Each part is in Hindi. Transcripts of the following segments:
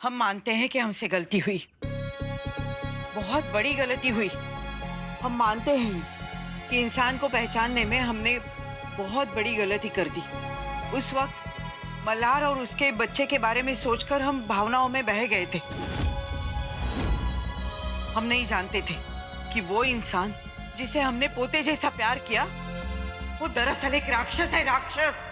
हम मानते हैं कि हमसे गलती हुई, बहुत बड़ी गलती हुई। हम मानते हैं कि इंसान को पहचानने में हमने बहुत बड़ी गलती कर दी। उस वक्त मल्हार और उसके बच्चे के बारे में सोचकर हम भावनाओं में बह गए थे। हम नहीं जानते थे कि वो इंसान जिसे हमने पोते जैसा प्यार किया, वो दरअसल एक राक्षस है, राक्षस।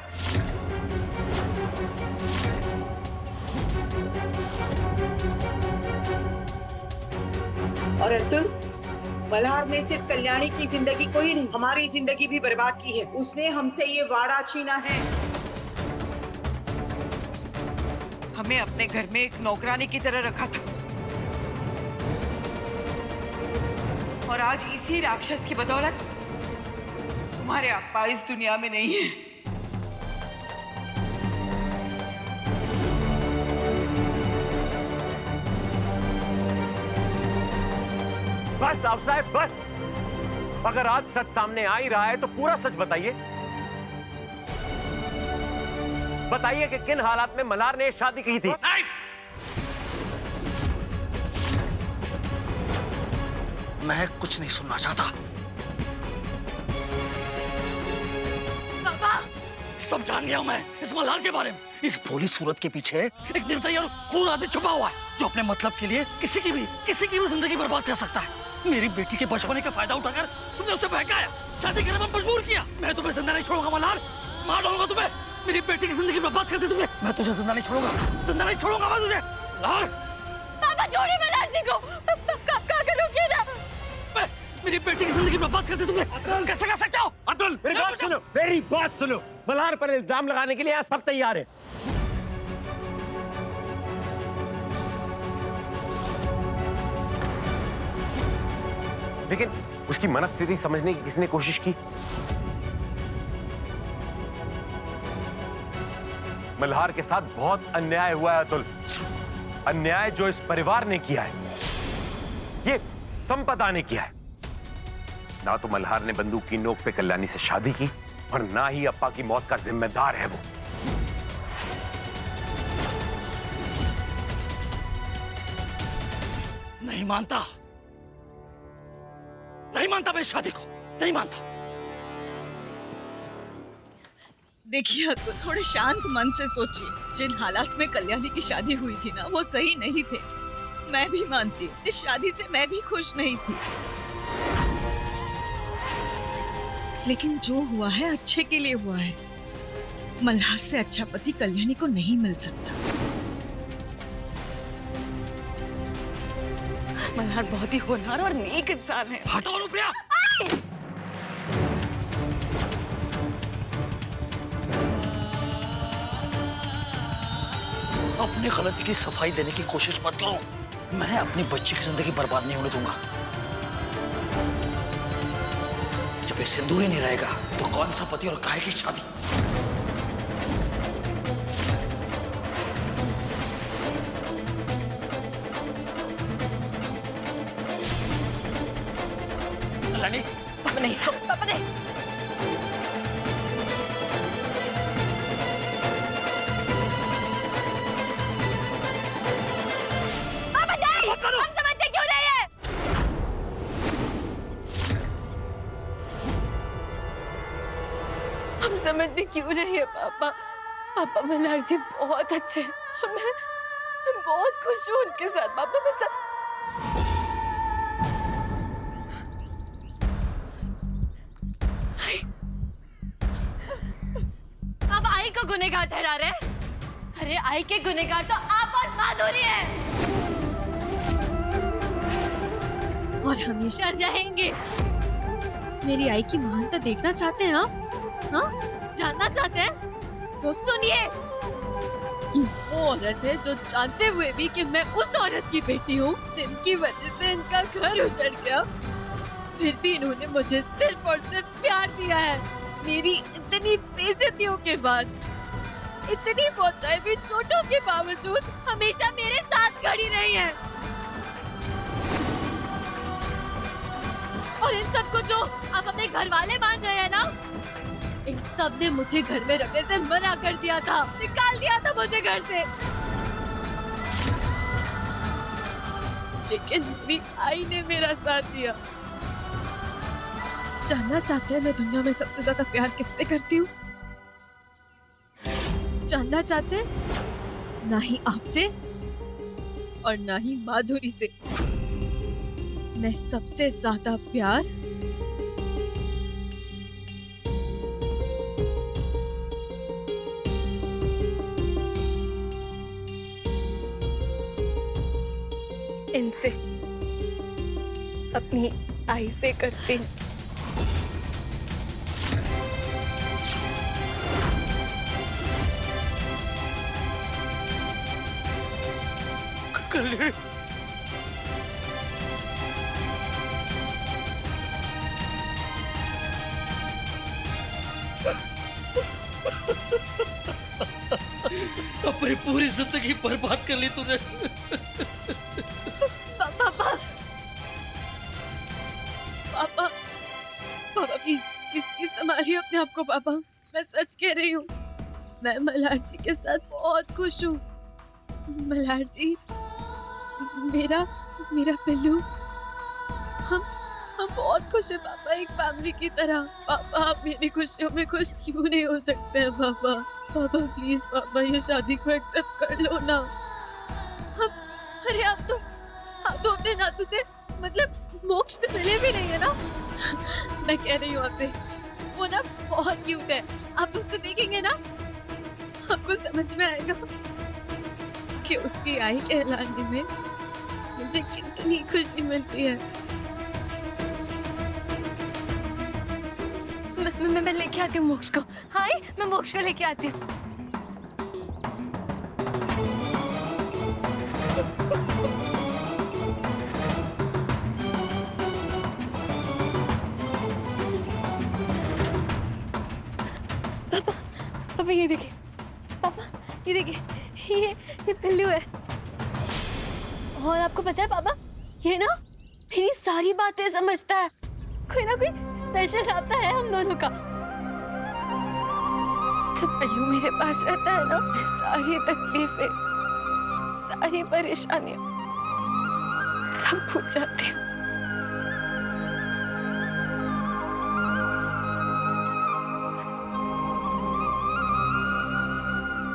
और अतुल, मल्हार ने सिर्फ कल्याणी की जिंदगी को ही नहीं, हमारी जिंदगी भी बर्बाद की है। उसने हमसे ये वादा छीना है। हमें अपने घर में एक नौकरानी की तरह रखा था, और आज इसी राक्षस की बदौलत तुम्हारे अप्पा इस दुनिया में नहीं है। बस साहब साहब, बस। अगर आज सच सामने आ ही रहा है तो पूरा सच बताइए। बताइए कि किन हालात में मल्हार ने शादी की थी। मैं कुछ नहीं सुनना चाहता। पापा, सब जान गया मैं इस मल्हार के बारे में। इस भोली सूरत के पीछे एक निर्दयी और क्रूर आदमी छुपा हुआ है, जो अपने मतलब के लिए किसी की भी जिंदगी बर्बाद कर सकता है। मेरी बेटी के बचपने का फायदा उठाकर तुमने उसे बहकाया, शादी करने में मजबूर किया। मैं तुम्हें जिंदा नहीं छोड़ूंगा मल्हार, मार डालूंगा तुम्हें। मेरी बेटी की जिंदगी बर्बाद कर दी तुमने। मैं तुझे जिंदा नहीं छोड़ूंगा, जिंदा नहीं छोड़ूंगा मैं तुझे। मल्हार, पापा छोड़िए मल्हार सिंह को। काका रुकिए ना। मेरी बेटी की जिंदगी बर्बाद कर दी तुमने। कैसे कर सकते हो? अतुल, मेरी बात सुनो, मेरी बात सुनो। मल्हार पर इल्जाम लगाने के लिए यहाँ सब तैयार है। लेकिन उसकी मनस्थिति समझने की किसने कोशिश की? मल्हार के साथ बहुत अन्याय हुआ है अतुल। अन्याय जो इस परिवार ने किया है, ये संपदा ने किया है। ना तो मल्हार ने बंदूक की नोक पे कल्याणी से शादी की, और ना ही अप्पा की मौत का जिम्मेदार है वो। नहीं मानता, नहीं मानता मैं इस शादी को, नहीं मानता। देखिए आप तो थोड़े शांत मन से सोचिए। जिन हालात में कल्याणी की शादी हुई थी ना, वो सही नहीं थे। मैं भी मानती हूँ, इस शादी से मैं भी खुश नहीं थी, लेकिन जो हुआ है अच्छे के लिए हुआ है। मल्हार से अच्छा पति कल्याणी को नहीं मिल सकता। मल्हार बहुत ही होनहार और नेक इंसान है। हटाओ रुपया। अपनी गलती की सफाई देने की कोशिश मत करो। मैं अपनी बच्ची की जिंदगी बर्बाद नहीं होने दूंगा। जब ये सिंदूर ही नहीं रहेगा तो कौन सा पति और काहे की शादी। कल्याणी, पापा नहीं, पापा नहीं। पापा नहीं, हम समझते क्यों नहीं है? हम समझते क्यों नहीं है पापा। पापा मल्हार जी बहुत अच्छे हैं। मैं बहुत खुश हूँ उनके साथ। पापा मैं सब अब आई को गुनहगार ठहरा रहे? अरे आई के गुनहगार तो आप और माधुरी हैं, और हमेशा रहेंगे। मेरी आई की महानता देखना चाहते हैं आप? हाँ, जानना चाहते हैं? तो सुनिए, कि वो औरत है जो जानते हुए भी कि मैं उस औरत की बेटी हूँ जिनकी वजह से इनका घर उजड़ गया, फिर भी इन्होंने मुझे सिर्फ और सिर्फ प्यार दिया है। मेरी इतनी बेइज्जतियों के बाद, इतनी पहुंचाई भी चोटों के बावजूद हमेशा मेरे साथ खड़ी रही है। और इन सबको जो आप अपने घर वाले मान रहे हैं ना, इन सब ने मुझे घर में रखने से मना कर दिया था, निकाल दिया था मुझे घर से। लेकिन मेरी आई ने मेरा साथ दिया। जानना चाहते हैं मैं दुनिया में सबसे ज्यादा प्यार किससे करती हूँ? जानना चाहते हैं? ना ही आपसे और ना ही माधुरी से। मैं सबसे ज्यादा प्यार इनसे, अपनी आई से करती हूँ। कल्याणी, अपनी पूरी जिंदगी बर्बाद कर ली तूने। पापा पापा पापा प्लीज संभालिए अपने आप को पापा। मैं सच कह रही हूँ, मैं मल्हार जी के साथ बहुत खुश हूँ। मल्हार जी मेरा पिल्लू, हम बहुत खुश हैं पापा, एक फैमिली की तरह। पापा आप मेरी खुशियों में खुश क्यों नहीं हो सकते हैं पापा? पापा प्लीज पापा ये शादी को एक्सेप्ट कर लो ना। अरे आप तो अपने नातू से मतलब मोक्ष से मिले भी नहीं है ना। मैं कह रही हूँ आपसे, वो ना बहुत क्यूट है। आप उसको देखेंगे ना, आपको समझ में आएगा कि उसकी आई कहलाने में मुझे कितनी खुशी मिलती है। मैं लेके आती हूँ मोक्ष को। हाँ मैं मोक्ष को लेके आती हूँ। पापा ये देखिए, पापा ये देखिए, ये पिल्लू है। और आपको पता है पापा, ये ना मेरी सारी बातें समझता है। कोई ना कोई स्पेशल आता है हम दोनों का। जब पिल्लू मेरे पास रहता है ना, मैं सारी तकलीफें, सारी परेशानियां सब भूल जाती हूँ।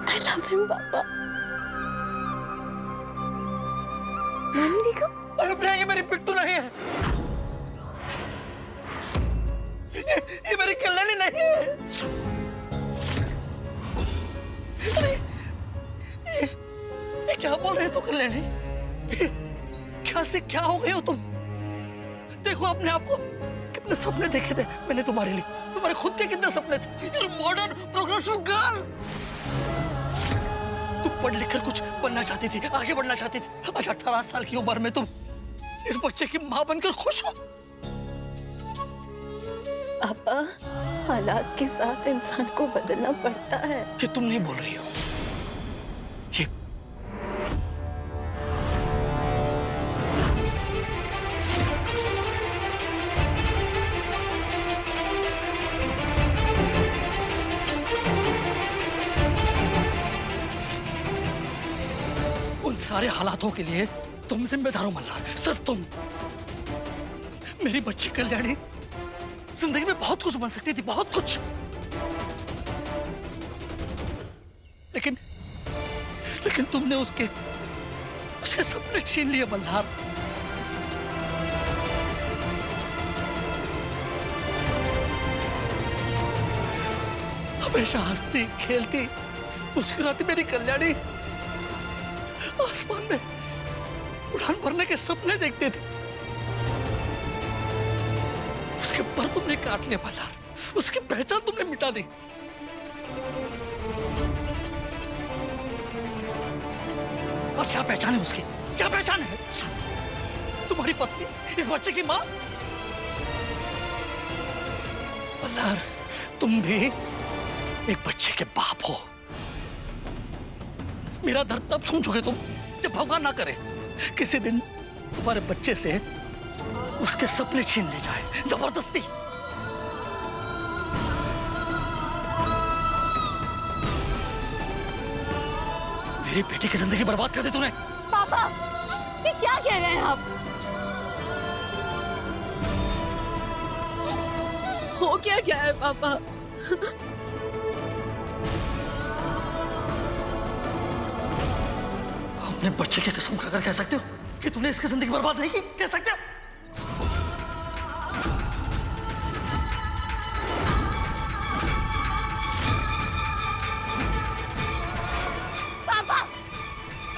I love him, पापा। नानी देखो। अरे प्रिया, ये मेरी पिट्टू नहीं है, ये मेरी कल्याणी नहीं है। अरे ये क्या बोल रहे हो कल्याणी? क्या से क्या हो गए हो तुम? देखो अपने आप को, कितने सपने देखे थे मैंने तुम्हारे लिए, तुम्हारे खुद के कितने सपने थे। यार मॉडर्न प्रोग्रेसिव गर्ल, तुम पढ़ लिख कर कुछ बनना चाहती थी, आगे बढ़ना चाहती थी। आज 18 साल की उम्र में तुम इस बच्चे की माँ बनकर खुश हो। पापा हालात के साथ इंसान को बदलना पड़ता है। ये तुम नहीं बोल रही हो, ये उन सारे हालातों के लिए तुम जिम्मेदार हो मल्हार, सिर्फ तुम। मेरी बच्ची कल्याणी जिंदगी में बहुत कुछ बन सकती थी, बहुत कुछ, लेकिन तुमने उसके सपने छीन लिए मल्हार। हमेशा हंसती खेलती मुस्कुराती मेरी कल्याणी आसमान में उड़ान भरने के सपने देखते थे। उसके पर तुमने काट लिया मल्हार, उसकी पहचान तुमने मिटा दी। और क्या पहचान है उसकी? क्या पहचान है? तुम्हारी पत्नी, इस बच्चे की मां। मल्हार, तुम भी एक बच्चे के बाप हो। मेरा दर्द तब समझोगे तुम जब भगवान ना करे किसी दिन तुम्हारे बच्चे से उसके सपने छीन ले जाए जबरदस्ती। मेरी बेटी की जिंदगी बर्बाद कर दी तूने। पापा ये क्या कह रहे हैं आप? हो क्या गया है पापा? अपने बच्चे की कसम खाकर कह सकते हो कि तूने इसकी जिंदगी बर्बाद नहीं की? कह सकते हो? पापा,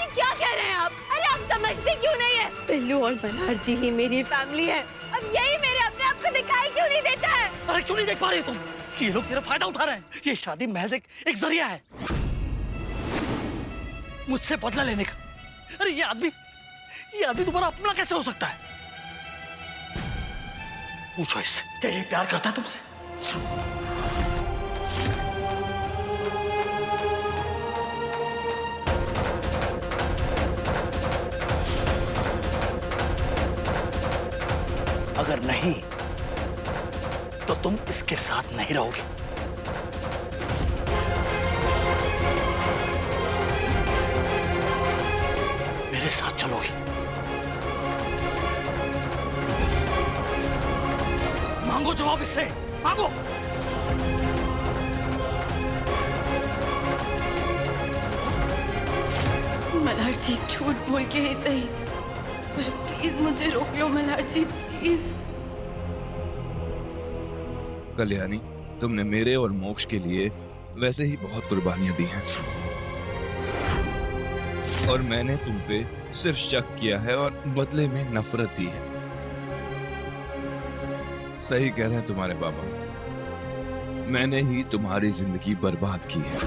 ये क्या कह रहे हैं आप? अरे आप समझते क्यों नहीं है? बिल्लू और मल्हार जी ही मेरी फैमिली है। अब यही मेरे अपने आप को दिखाई क्यों नहीं देता है? अरे क्यों नहीं देख पा रही हो तुम कि ये लोग तेरा फायदा उठा रहे हैं? ये शादी महज एक जरिया है मुझसे बदला लेने का। अरे ये आदमी तुम्हारा अपना कैसे हो सकता है? पूछो इससे, क्या ये प्यार करता है तुमसे? अगर नहीं तो तुम इसके साथ नहीं रहोगे। मेरे साथ चलोगे। मांगो जवाब इससे, मांगो। मल्हार जी झूठ बोल के ही सही, पर प्लीज मुझे रोक लो मल्हार जी, प्लीज। कल्याणी, तुमने मेरे और मोक्ष के लिए वैसे ही बहुत कुर्बानियां दी हैं और मैंने तुम पे सिर्फ शक किया है और बदले में नफरत दी है। सही कह रहे हैं तुम्हारे बाबा, मैंने ही तुम्हारी जिंदगी बर्बाद की है।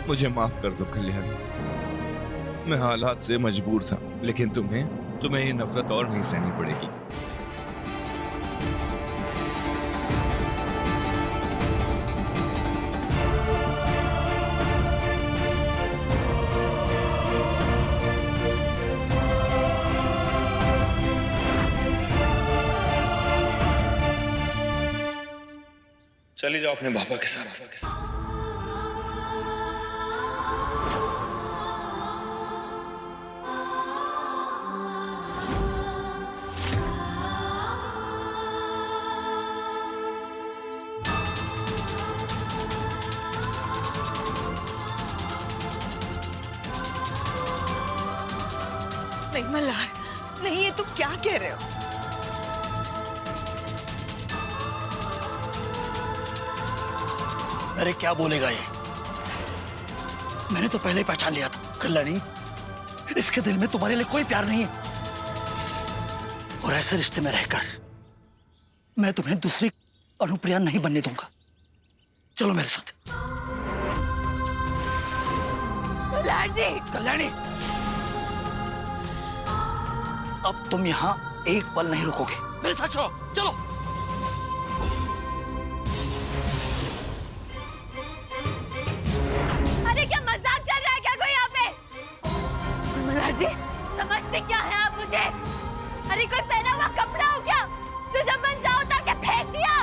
मुझे माफ कर दो कल्याणी, मैं हालात से मजबूर था, लेकिन तुम्हें ये नफरत और नहीं सहनी पड़ेगी। चली जाओ अपने बाबा के साथ। नहीं मल्हार, नहीं, ये तुम क्या कह रहे हो? अरे क्या बोलेगा ये? मैंने तो पहले ही पहचान लिया था कल्याणी, इसके दिल में तुम्हारे लिए कोई प्यार नहीं है। और ऐसे रिश्ते में रहकर मैं तुम्हें दूसरी अनुप्रिया नहीं बनने दूंगा। चलो मेरे साथ। मल्हार जी, कल्याणी, अब तुम यहाँ एक पल नहीं रुकोगे। मेरे साथ चलो, चलो। अरे क्या मजाक चल रहा है क्या कोई यहाँ पे? मल्हार जी, समझते क्या है आप मुझे? अरे कोई पहना हुआ कपड़ा हो क्या जो जब मन जाओ ताकि फेंक दिया?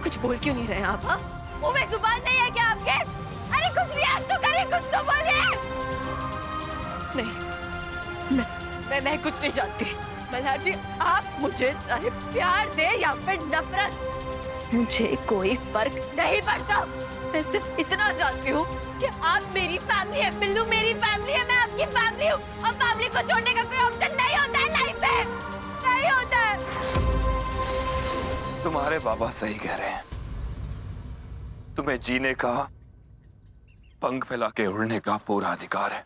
कुछ बोल क्यों नहीं रहे आप? हाँ, मुंह में जुबान नहीं है क्या आपके? अरे कुछ रिएक्ट तो करिए, कुछ तो बोलिए। नहीं, मैं कुछ नहीं जानती। मल्हार जी, आप मुझे चाहे प्यार दे या फिर नफरत, मुझे कोई फर्क नहीं पड़ता। मैं सिर्फ इतना जानती हूँ कि आप मेरी फैमिली है, बिल्लू मेरी फैमिली है, मैं आपकी फैमिली हूँ और फैमिली को छोड़ने का कोई ऑप्शन नहीं होता है लाइफ में, नहीं होता है। तुम्हारे बाबा सही कह रहे हैं, तुम्हें जीने का, पंख फैला के उड़ने का पूरा अधिकार है।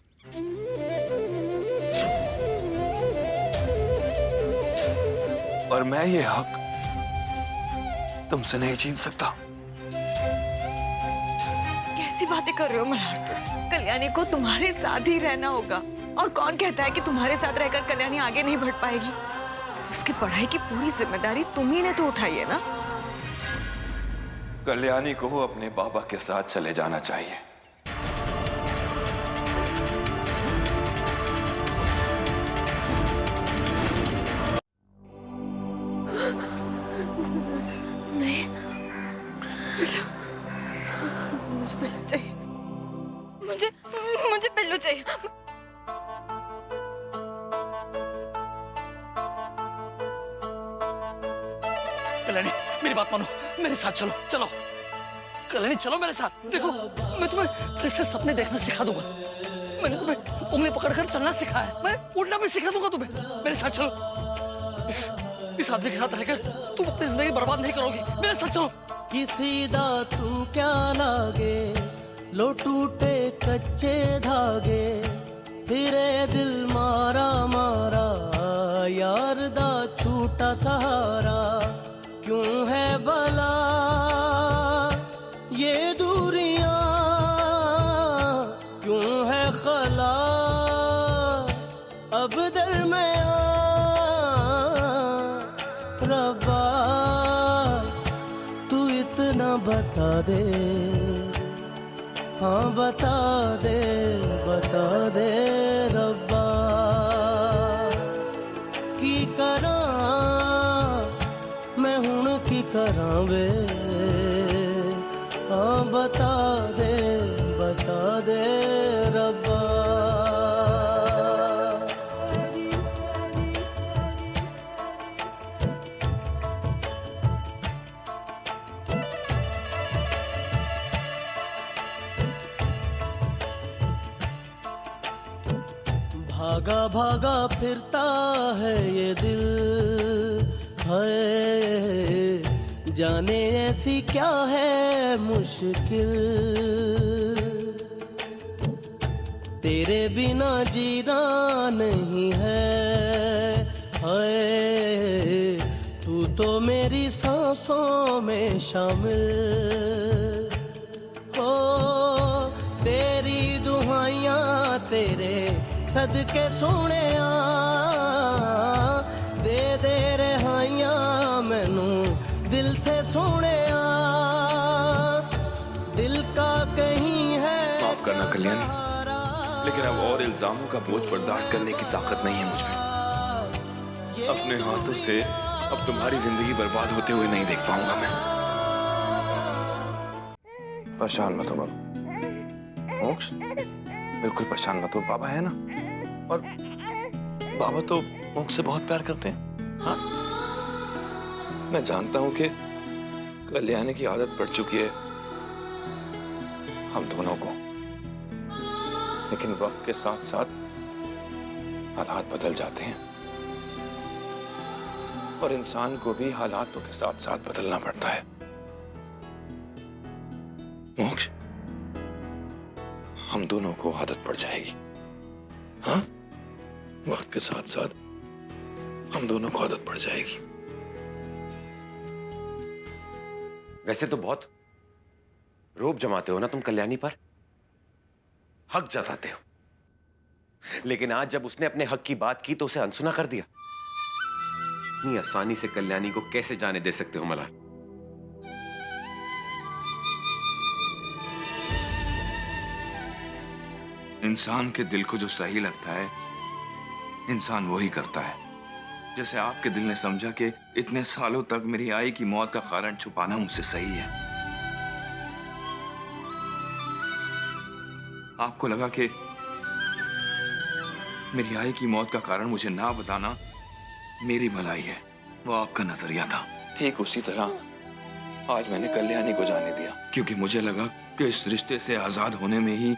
और मैं ये हक तुमसे नहीं छीन सकता। कैसी बातें कर रहे हो मल्हार तुम? कल्याणी को तुम्हारे साथ ही रहना होगा, और कौन कहता है कि तुम्हारे साथ रहकर कल्याणी आगे नहीं बढ़ पाएगी? उसकी पढ़ाई की पूरी जिम्मेदारी तुम्ही ने तो उठाई है ना। कल्याणी को अपने बाबा के साथ चले जाना चाहिए। नहीं, मुझे बिल्लू चाहिए, मुझे बिल्लू चाहिए। कल्याणी, मेरी बात मानो, मेरे साथ चलो, चलो कल्याणी, चलो मेरे साथ। देखो मैं तुम्हें फिर से सपने देखना सिखा दूंगा। मैंने तुम्हें उंगली पकड़कर चलना सिखाया है, मैं उड़ना भी सिखा दूंगा तुम्हें। मेरे साथ चलो। इस आदमी के साथ रहकर तुम अपनी जिंदगी बर्बाद नहीं करोगी। मेरे साथ चलो। किसी दा तू क्या लागे, लो टूटे कच्चे धागे, फिरे दिल मारा मारा, यार दा छूटा सहारा। क्यों है भला ये दूरियां, क्यों है खला अब दरमियां। रब्बा तू इतना बता दे, हाँ बता दे रब्बा। की करा मैं हुण की करा वे, हाँ बता दे रब्बा। भागा भागा फिरता है ये दिल, है जाने ऐसी क्या है मुश्किल। तेरे बिना जीना नहीं है तू तो मेरी सांसों में शामिल हो। तेरी दुहाइयां तेरे सदके सोहणिया, दे रहाइयां मैनू दिल से सोहणिया। दिल का कहीं है माफ करना कल्याणी, लेकिन अब और इल्जामों का बोझ बर्दाश्त करने की ताकत नहीं है मुझमें। अपने हाथों से अब तुम्हारी जिंदगी बर्बाद होते हुए नहीं देख पाऊंगा मैं। परेशान मत हो बाबा। मोक्ष बिल्कुल परेशान मत हो, बाबा है ना। और बाबा तो मोक्ष से बहुत प्यार करते हैं। हाँ मैं जानता हूं कि कल्याणी की आदत पड़ चुकी है हम दोनों को, लेकिन वक्त के साथ साथ हालात बदल जाते हैं और इंसान को भी हालातों के साथ साथ बदलना पड़ता है। मोक्ष हम दोनों को आदत पड़ जाएगी। हाँ वक्त के साथ साथ हम दोनों को आदत पड़ जाएगी। वैसे तो बहुत रोब जमाते हो ना तुम कल्याणी पर, हक जताते हो, लेकिन आज जब उसने अपने हक की बात की तो उसे अनसुना कर दिया। इतनी आसानी से कल्याणी को कैसे जाने दे सकते हो मल्हार? इंसान के दिल को जो सही लगता है इंसान वही करता है। जैसे आपके दिल ने समझा कि इतने सालों तक मेरी आई की मौत का कारण छुपाना मुझसे सही है। आपको लगा कि मेरी आई की मौत का कारण मुझे ना बताना मेरी भलाई है, वो आपका नजरिया था। ठीक उसी तरह आज मैंने कल्याणी को जाने दिया, क्योंकि मुझे लगा कि इस रिश्ते से आजाद होने में ही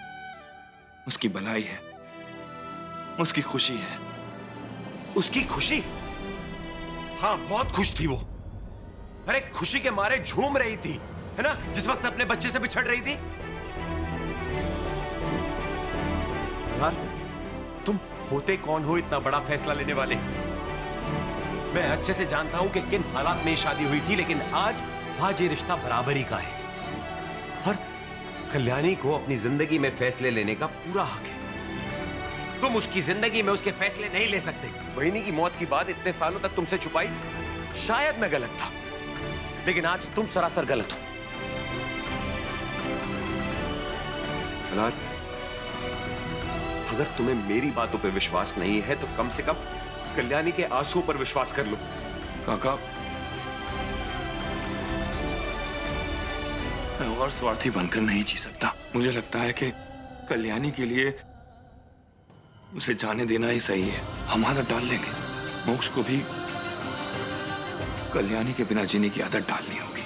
उसकी भलाई है, उसकी खुशी है। उसकी खुशी? हाँ बहुत खुश थी वो। अरे खुशी के मारे झूम रही थी, है ना, जिस वक्त अपने बच्चे से बिछड़ रही थी। यार तुम होते कौन हो इतना बड़ा फैसला लेने वाले? मैं अच्छे से जानता हूं कि किन हालात में शादी हुई थी, लेकिन आज ये रिश्ता बराबरी का है और कल्याणी को अपनी जिंदगी में फैसले लेने का पूरा हक है। तुम उसकी जिंदगी में उसके फैसले नहीं ले सकते। बहिनी की मौत की बात इतने सालों तक तुमसे छुपाई, शायद मैं गलत था, लेकिन आज तुम सरासर गलत हो। मल्हार, अगर तुम्हें मेरी बातों पर विश्वास नहीं है तो कम से कम कल्याणी के आंसुओं पर विश्वास कर लो। काका, मैं और स्वार्थी बनकर नहीं जी सकता। मुझे लगता है कि कल्याणी के लिए उसे जाने देना ही सही है। हम आदत डाल लेंगे, मोक्ष को भी कल्याणी के बिना जीने की आदत डालनी होगी।